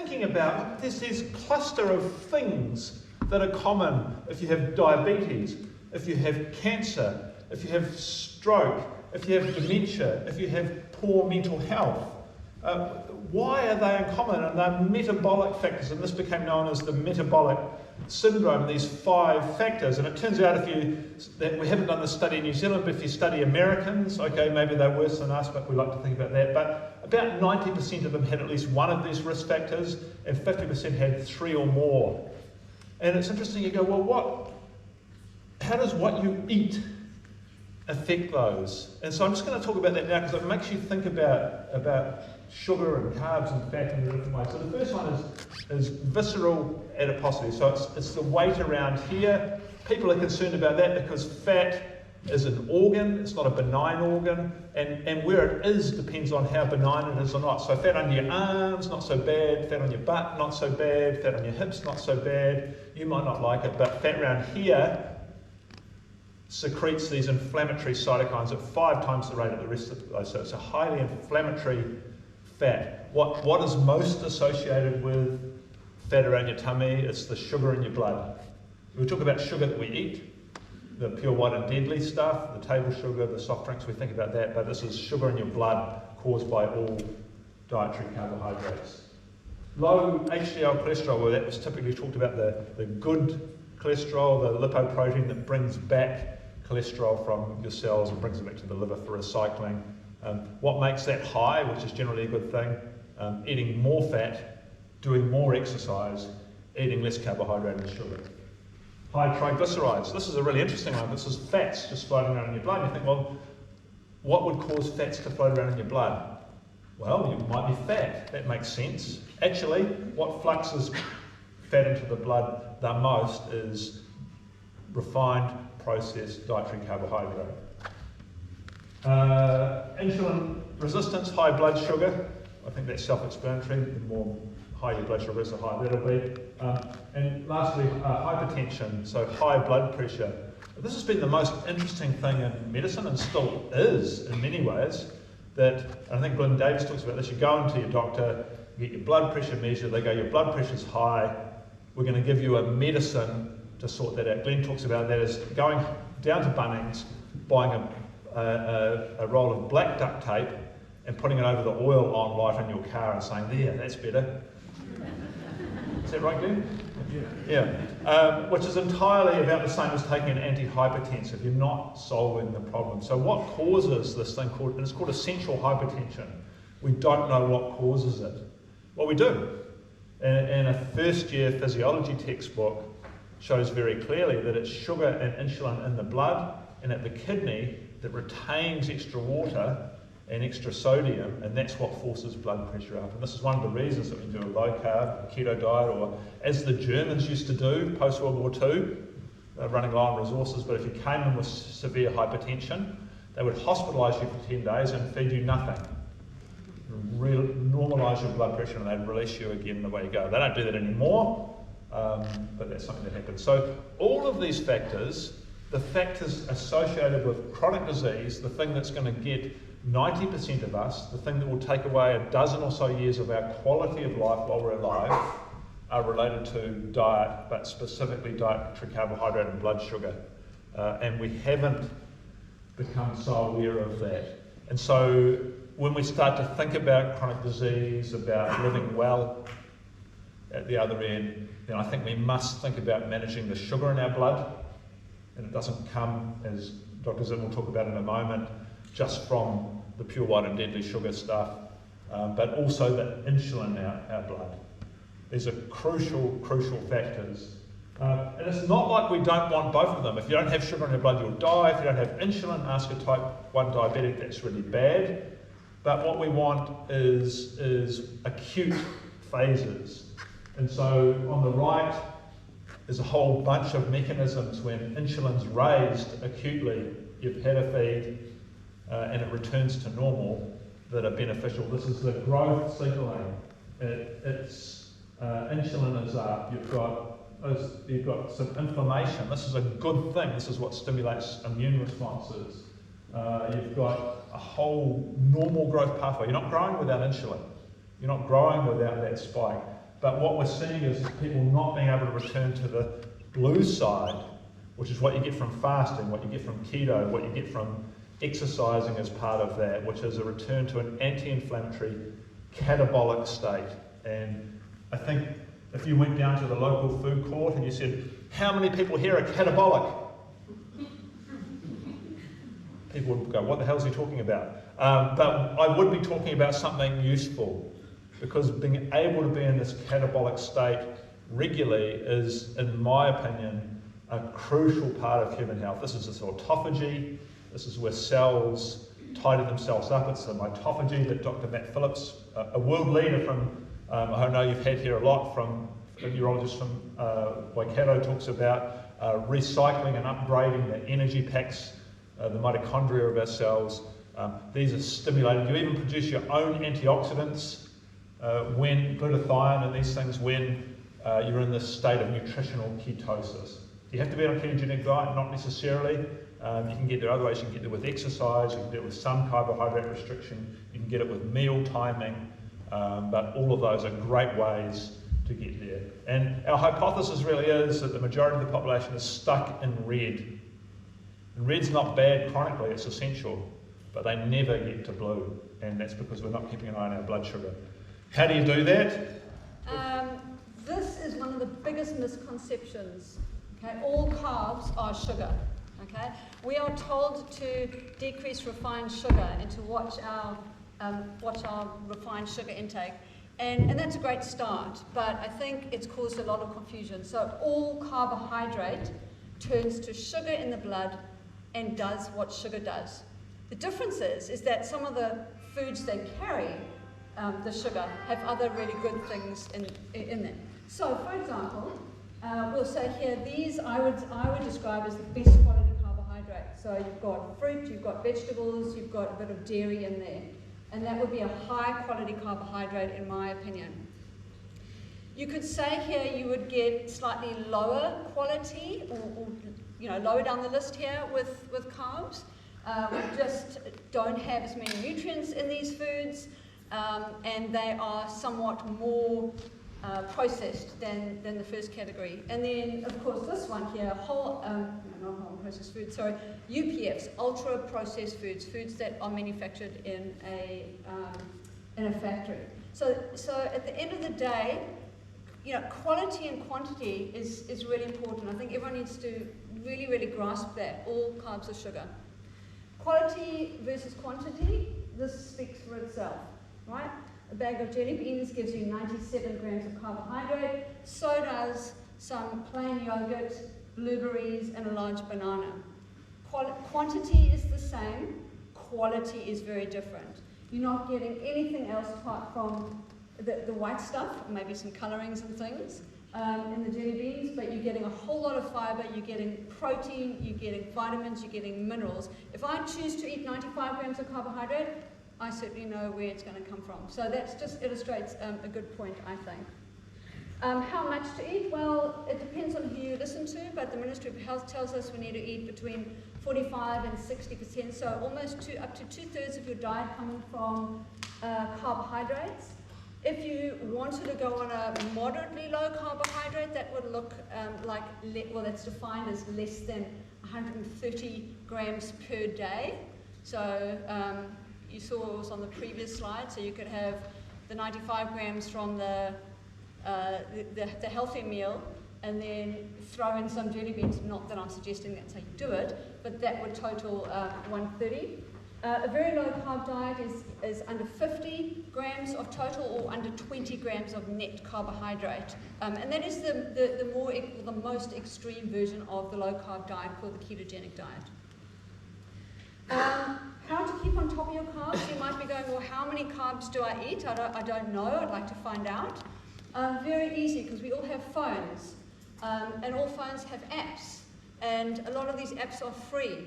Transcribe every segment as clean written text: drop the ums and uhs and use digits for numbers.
thinking about there's this cluster of things that are common if you have diabetes, if you have cancer, if you have stroke, if you have dementia, if you have poor mental health. Why are they uncommon? And they're metabolic factors, and this became known as the metabolic syndrome, these 5 factors. And it turns out we haven't done this study in New Zealand, but if you study Americans, okay, maybe they're worse than us, but we like to think about that. But about 90% of them had at least one of these risk factors, and 50% had 3 or more. And it's interesting, you go, well, how does what you eat affect those? And so I'm just going to talk about that now, because it makes you think about sugar and carbs and fat in a different way. So the first one is visceral adiposity. So it's the weight around here. People are concerned about that because fat is an organ, it's not a benign organ, and where it is depends on how benign it is or not. So fat under your arms, not so bad. Fat on your butt, not so bad. Fat on your hips, not so bad. You might not like it, but fat around here secretes these inflammatory cytokines at 5 times the rate of the rest of those. So it's a highly inflammatory fat. What is most associated with fat around your tummy? It's the sugar in your blood. We talk about sugar that we eat, the pure white and deadly stuff, the table sugar, the soft drinks, we think about that, but this is sugar in your blood caused by all dietary carbohydrates. Low HDL cholesterol, well, that was typically talked about the good cholesterol, the lipoprotein that brings back cholesterol from your cells and brings it back to the liver for recycling. What makes that high, which is generally a good thing? Eating more fat, doing more exercise, eating less carbohydrate and sugar. High triglycerides. This is a really interesting one. This is fats just floating around in your blood. You think, well, what would cause fats to float around in your blood? Well, it might be fat. That makes sense. Actually, what fluxes fat into the blood the most is refined, processed dietary carbohydrate. Insulin resistance, high blood sugar. I think that's self-explanatory. The more high your blood sugar is, the higher that'll be. And lastly, hypertension, so high blood pressure. This has been the most interesting thing in medicine, and still is in many ways, that, and I think Glenn Davis talks about this, you go into your doctor, you get your blood pressure measured, they go, your blood pressure's high, we're going to give you a medicine to sort that out. Glenn talks about that as going down to Bunnings, buying a roll of black duct tape and putting it over the oil on light in your car and saying, there, that's better. Is that right, Glenn? Yeah. Which is entirely about the same as taking an antihypertensive. You're not solving the problem. So what causes this thing called, and it's called essential hypertension. We don't know what causes it. Well, we do. And a first year physiology textbook shows very clearly that it's sugar and insulin in the blood and at the kidney that retains extra water and extra sodium, and that's what forces blood pressure up. And this is one of the reasons that we do a low carb, keto diet, or as the Germans used to do post World War II, running low on resources, but if you came in with severe hypertension, they would hospitalise you for 10 days and feed you nothing. Normalise your blood pressure and they'd release you again the way you go. They don't do that anymore, but that's something that happens. So all of these factors, the factors associated with chronic disease, the thing that's going to get 90% of us, the thing that will take away a dozen or so years of our quality of life while we're alive, are related to diet, but specifically dietary carbohydrate and blood sugar. And we haven't become so aware of that. And so when we start to think about chronic disease, about living well at the other end, then I think we must think about managing the sugar in our blood. And it doesn't come, as Dr. Zinn will talk about in a moment, just from the pure white and deadly sugar stuff, but also the insulin in our blood. These are crucial factors. And it's not like we don't want both of them. If you don't have sugar in your blood, you'll die. If you don't have insulin, ask a type 1 diabetic, that's really bad. But what we want is acute phases. And so on the right, there's a whole bunch of mechanisms when insulin's raised acutely, you've had a feed, and it returns to normal, that are beneficial. This is the growth signaling. It's insulin is up. You've got some inflammation. This is a good thing. This is what stimulates immune responses. You've got a whole normal growth pathway. You're not growing without insulin. You're not growing without that spike. But what we're seeing is people not being able to return to the blue side, which is what you get from fasting, what you get from keto, what you get from exercising as part of that, which is a return to an anti-inflammatory catabolic state. And I think if you went down to the local food court and you said, how many people here are catabolic? People would go, what the hell is he talking about? But I would be talking about something useful, because being able to be in this catabolic state regularly is, in my opinion, a crucial part of human health. This is this autophagy. This is where cells tidy themselves up. It's the mitophagy that Dr. Matt Phillips, a world leader from, I know you've had here a lot, from a urologist from Waikato, talks about recycling and upgrading the energy packs, the mitochondria of our cells. These are stimulated. You even produce your own antioxidants when glutathione and these things when you're in this state of nutritional ketosis. You have to be on a ketogenic diet, not necessarily. You can get there other ways. You can get there with exercise, you can do it with some carbohydrate restriction, you can get it with meal timing, but all of those are great ways to get there. And our hypothesis really is that the majority of the population is stuck in red. And red's not bad chronically, it's essential, but they never get to blue, and that's because we're not keeping an eye on our blood sugar. How do you do that? This is one of the biggest misconceptions. Okay, all carbs are sugar. Okay, we are told to decrease refined sugar and to watch our refined sugar intake, and that's a great start. But I think it's caused a lot of confusion. So all carbohydrate turns to sugar in the blood and does what sugar does. The difference is that some of the foods they carry, the sugar, have other really good things in them. So, for example, we'll say here, these I would describe as the best quality carbohydrate. So you've got fruit, you've got vegetables, you've got a bit of dairy in there. And that would be a high quality carbohydrate in my opinion. You could say here you would get slightly lower quality, or lower down the list here with carbs. We just don't have as many nutrients in these foods, and they are somewhat more processed than the first category. And then, of course, this one here, not whole processed foods, sorry, UPFs, ultra processed foods, foods that are manufactured in a factory. So at the end of the day, quality and quantity is really important. I think everyone needs to really, really grasp that. All carbs are sugar. Quality versus quantity, this speaks for itself, right? A bag of jelly beans gives you 97 grams of carbohydrate. So does some plain yogurt, blueberries, and a large banana. Quantity is the same. Quality is very different. You're not getting anything else apart from the white stuff, maybe some colorings and things in the jelly beans, but you're getting a whole lot of fiber, you're getting protein, you're getting vitamins, you're getting minerals. If I choose to eat 95 grams of carbohydrate, I certainly know where it's going to come from. So that just illustrates a good point, I think. How much to eat? Well, it depends on who you listen to, but the Ministry of Health tells us we need to eat between 45 and 60%, so almost up to 2/3 of your diet coming from carbohydrates. If you wanted to go on a moderately low carbohydrate, that would look that's defined as less than 130 grams per day. So you saw it was on the previous slide, so you could have the 95 grams from the healthy meal and then throw in some jelly beans. Not that I'm suggesting that's how you do it, but that would total 130. A very low carb diet is under 50 grams of total or under 20 grams of net carbohydrate. And that is the most extreme version of the low carb diet called the ketogenic diet. How to keep on top of your carbs? You might be going, well, how many carbs do I eat? I don't know. I'd like to find out. Very easy, because we all have phones. And all phones have apps. And a lot of these apps are free.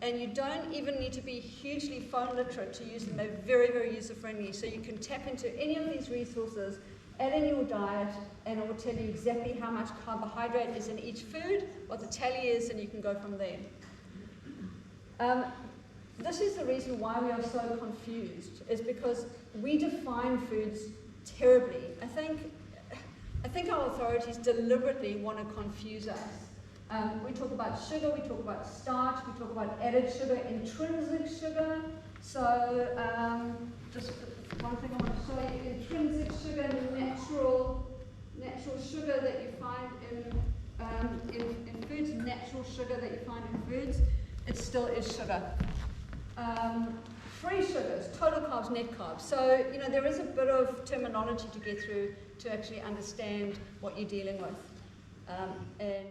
And you don't even need to be hugely phone literate to use them. They're very, very user-friendly. So you can tap into any of these resources, add in your diet, and it will tell you exactly how much carbohydrate is in each food, what the tally is, and you can go from there. This is the reason why we are so confused, is because we define foods terribly. I think I think our authorities deliberately want to confuse us. We talk about sugar, we talk about starch, we talk about added sugar, intrinsic sugar. So, just one thing I want to show you, intrinsic sugar, natural sugar that you find in foods, natural sugar that you find in foods, it still is sugar. Free sugars, total carbs, net carbs. So, there is a bit of terminology to get through to actually understand what you're dealing with. And